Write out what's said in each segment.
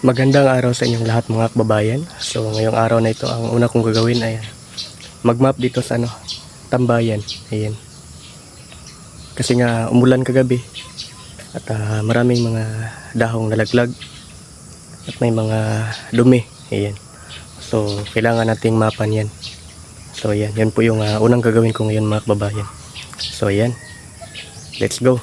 Magandang araw sa inyong lahat mga kababayan. So ngayong araw na ito, ang una kong gagawin ay mag-map dito sa tambayan. Ayan. Kasi nga umulan kagabi at maraming mga dahong nalaglag at may mga dumi. Ayan. So kailangan nating mapan yan. So ayan, yan po yung unang gagawin ko ngayon mga kababayan. So ayan. Let's go.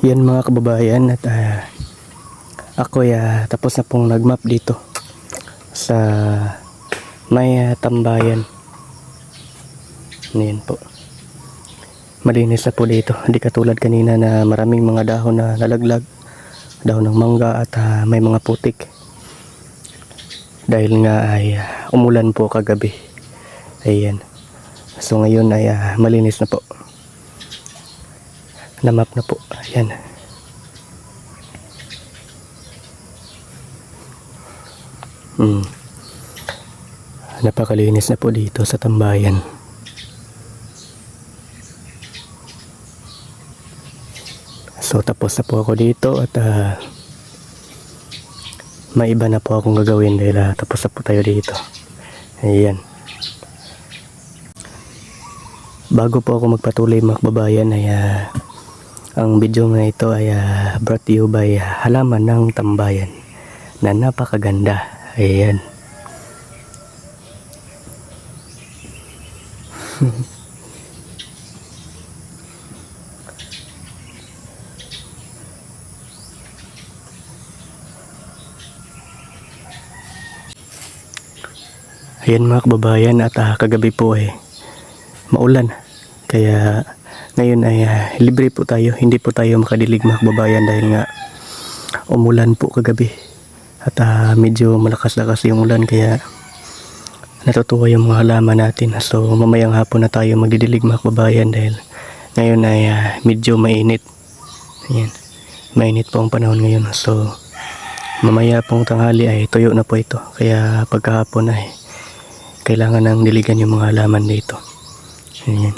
Yan mga kababayan, at Ako tapos na pong nagmap dito sa may tambayan. Ayan po. Malinis na po dito. Hindi katulad kanina na maraming mga dahon na nalaglag. Dahon ng mangga at may mga putik. Dahil nga ay umulan po kagabi. Ayan. So ngayon ay malinis na po. Namap na po. Ayan. Napakalinis na po dito sa tambayan. So tapos na po ako dito at may iba na po akong gagawin dahil tapos na po tayo dito. Ayan. Bago po ako magpatuloy mga kababayan ay ang video na ito ay brought to you by halaman ng tambayan na napakaganda. Ayan. Ayan mga kababayan at kagabi po maulan. Kaya ngayon ay libre po tayo. Hindi po tayo makadilig mga kababayan dahil nga umulan po kagabi. At medyo malakas-lakas yung ulan kaya natutuwa yung mga halaman natin. So mamayang hapon na tayo magdidilig mga kababayan dahil ngayon ay medyo mainit. Ayan. Mainit po ang panahon ngayon. So mamaya pong tanghali ay tuyo na po ito. Kaya pagkahapon ay kailangan nang diligan yung mga halaman dito. Ayan.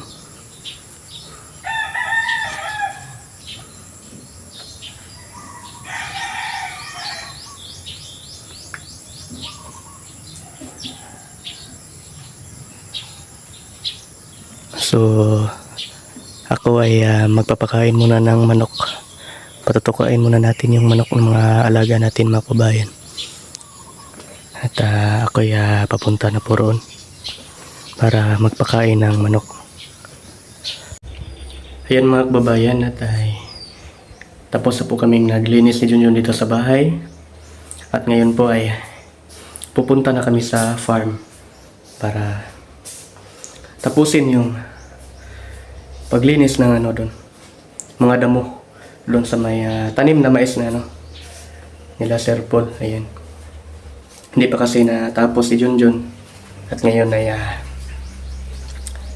So ako ay magpapakain muna ng manok. Patutukain muna natin yung manok ng mga alaga natin mga kabayan. At ako ay papunta na po roon para magpakain ng manok. Ayan mga kababayan at tapos na po kaming naglinis ni Junjun dito sa bahay. At ngayon po ay pupunta na kami sa farm para tapusin yung paglinis ng doon. Mga damo doon sa may tanim na mais na nila Sir Paul. Ayan. Hindi pa kasi natapos si Junjun. At ngayon ay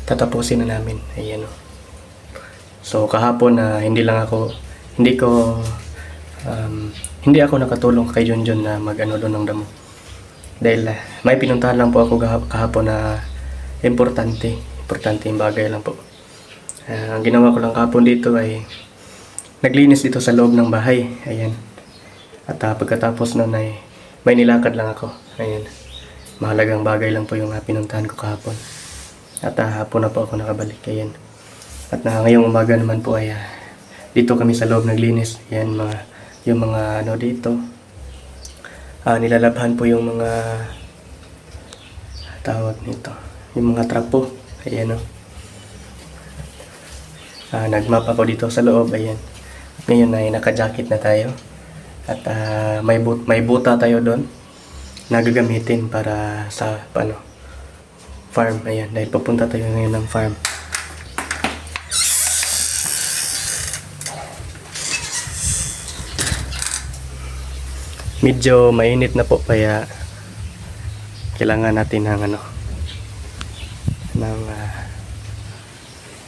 tatapusin na namin. Ayan. So kahapon hindi ako nakatulong kay Junjun na mag-ano doon ng damo. Dahil may pinuntahan lang po ako kahapon na importante yung bagay lang po. Ang ginawa ko lang kahapon dito ay naglinis dito sa loob ng bahay. Ayan. At pagkatapos nun ay may nilakad lang ako. Ayan. Mahalagang bagay lang po yung pinuntahan ko kahapon. At hapon na po ako nakabalik. Ayan. At ngayong umaga naman po ay dito kami sa loob naglinis. Ayan, yung mga dito. Nilalabhan po yung mga tawag nito. Yung mga trapo. Ayan nagmap ako dito sa loob. Ayan. At ngayon ay naka-jacket na tayo. At may buta tayo doon na gagamitin para sa farm. Ayan, dahil papunta tayo ngayon ng farm. Medyo mainit na po kaya kailangan natin ng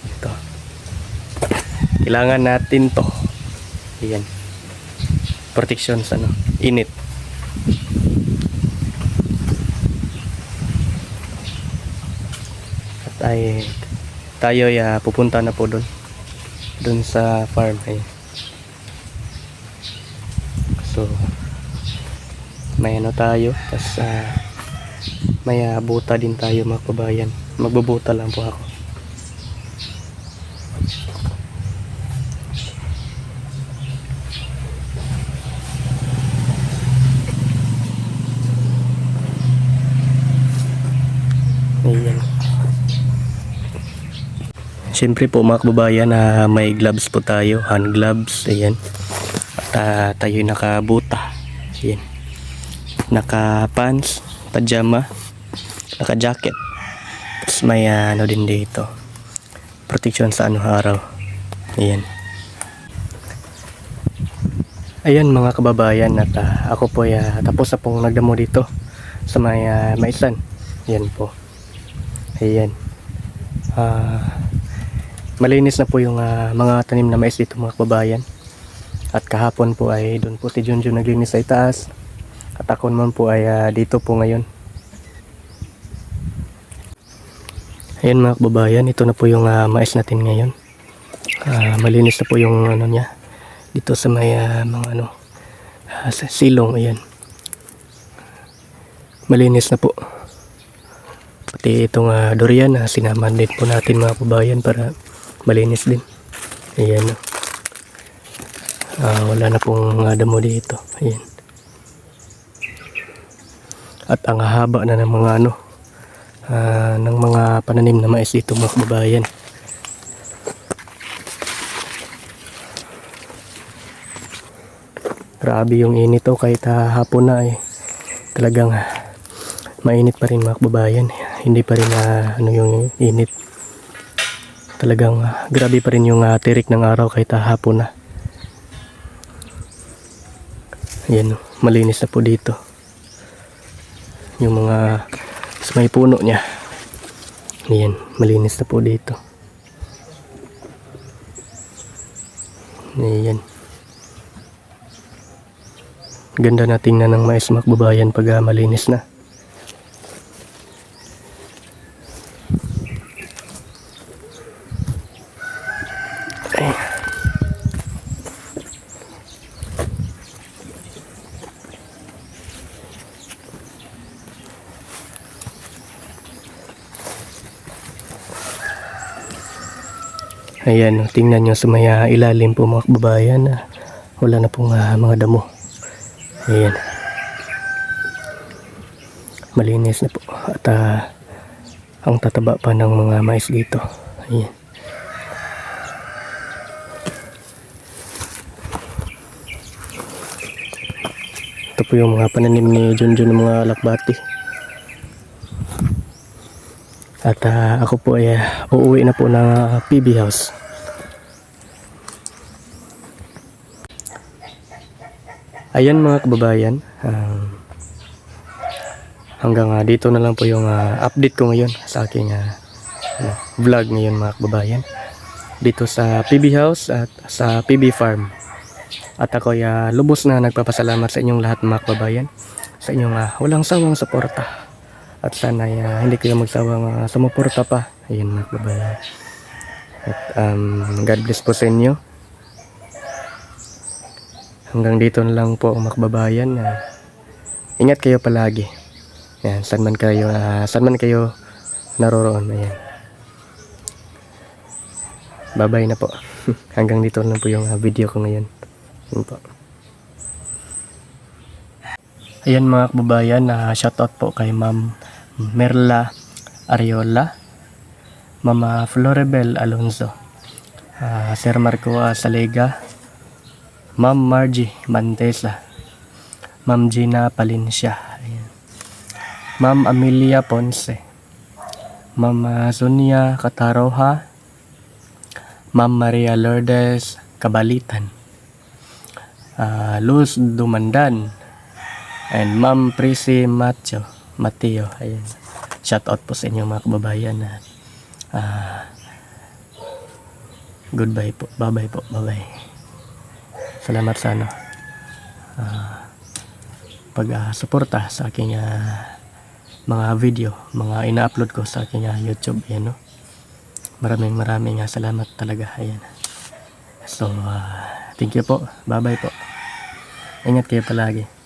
ito. Kailangan natin to. Ayan. Protection sa init. At tayo pupunta na po doon sa farm. Ayan. So may tayo, tas may buta din tayo mga kabayan. Magbubuta lang po ako. Ayan. Siyempre po mga kababayan may gloves po tayo, hand gloves. Ayan. At tayo nakabuta. Ayan. Naka pants, pajama, naka jacket. Tapos may ano din dito. Protection sa araw. Ayan. Ayan mga kababayan, at ako po ay tapos na pong nagdamo dito sa may maisan. Ayan po. Ayan. Malinis na po yung mga tanim na mais dito mga kababayan. At kahapon po ay doon po si Junjun naglinis sa itaas. At ako naman po ay dito po ngayon. Ayan mga kababayan, ito na po yung mais natin ngayon. Malinis na po yung ano niya. Dito sa may mga sa silong, ayan. Malinis na po. Pati itong durian, sinaman din po natin mga kababayan para malinis din. Ayan. Wala na pong damo dito. Ayan. At ang haba na ng mga ng mga pananim na mais dito mga kababayan. Grabe yung init kahit hapon na talagang mainit pa rin mga kababayan. Hindi pa rin yung init. Talagang grabe pa rin yung tirik ng araw kahit hapon na. Ayan, malinis na po dito. Yung mga sa may puno niya. Ayan, malinis na po dito. Ayan. Ganda na tingnan ng mais mga kababayan pag malinis na. Ayan, tingnan nyo sa may ilalim po mga kababayan. Wala na pong mga damo. Ayan. Malinis na po. At ang tataba pa ng mga mais dito. Ayan. Ito po yung mga pananim ni Junjun ng mga lakbati. At ako po ay uuwi na po ng PB house. Ayan mga kababayan, hanggang dito na lang po yung update ko ngayon sa aking vlog ngayon mga kababayan. Dito sa PB house at sa PB farm. At ako ay lubos na nagpapasalamat sa inyong lahat mga kababayan. Sa inyong walang sawang suporta. At sana hindi kayo magsawang sumuporta pa. Ayan mga kababayan. At God bless po sa inyo. Hanggang dito na lang po mga kababayan. Ingat kayo palagi. Ayan, saan man kayo naroroon. Ayan. Bye-bye na po. Hanggang dito na lang po yung video ko ngayon. Ayan po. Ayan mga kababayan, shoutout po kay Ma'am Merla Ariola, Mama Florebel Alonzo, Sir Marco Salega, Ma'am Margie Mantesa, Ma'am Gina Palencia, ayan. Ma'am Amelia Ponce, Ma'am Sonia Kataroha, Ma'am Maria Lourdes Kabalitan, Luz Dumandan, and Ma'am Prissy Mateo. Ayan. Shout out po sa inyo mga kababayan. Goodbye po. Bye-bye po. Bye-bye. Salamat sa pag-suporta sa aking mga video, mga ina-upload ko sa aking YouTube. Ayan, no? Maraming salamat talaga. Ayan. So, thank you po. Bye-bye po. Ingat kayo palagi.